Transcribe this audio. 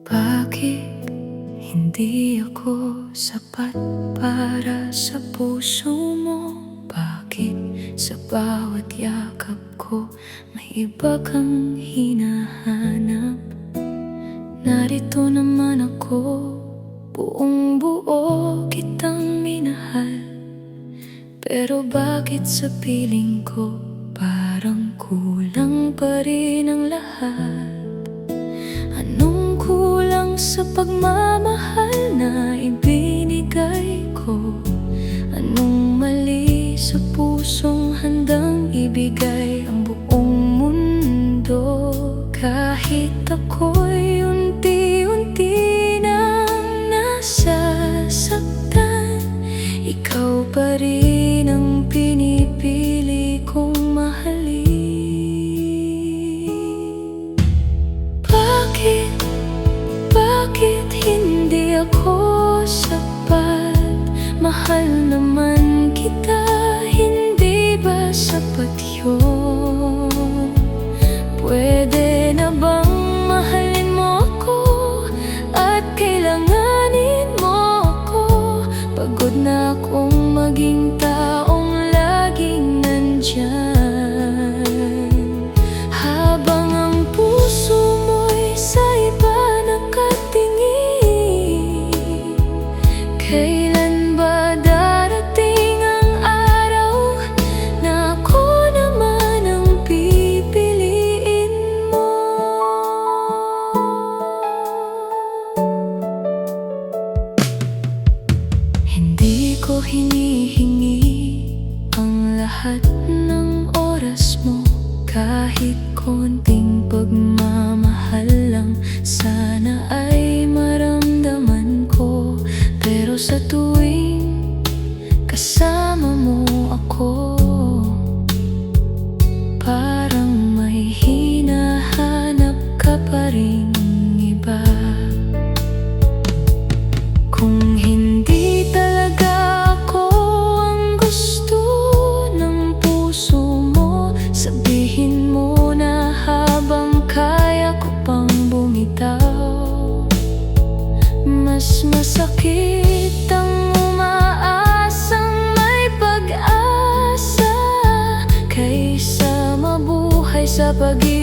Bakit hindi ako sapat para sa puso mo? Bakit sa bawat yakap ko may iba kang hinahanap? Narito naman ako, buong buo kitang minahal. Pero bakit sa piling ko parang kulang pa rin ang lahat? Anong kulang sa pagmamahal na ibinigay ko? Anong mali sa pusong handang ibigay ang buong mundo? Kahit ako'y unti-unti nang nasasaktan, ikaw pa rin ang pinipili kong mahalin. Bakit hindi ako sapat? Mahal naman kita, hindi ba sapat yun? Pwede na bang mahalin mo ako at kailanganin mo ako? Pagod na akong maging taong laging nandyan, habang ang puso mo'y sa iba nakatingin. Kailan ba darating ang araw na ako naman ang pipiliin mo? Hindi ko hinihingi ang lahat ng oras mo, kahit konting pagmamahal lang sana ay maramdaman ko. Pero sa tuwing kasama mo ako, parang may hinahanap ka pa ring iba. Kung hindi talaga ako ang gusto ng puso mo, sabihin mo na habang kaya ko pang bumitaw. Mas masakit ang umaasang may pag-asa kaysa mabuhay sa pag-ibig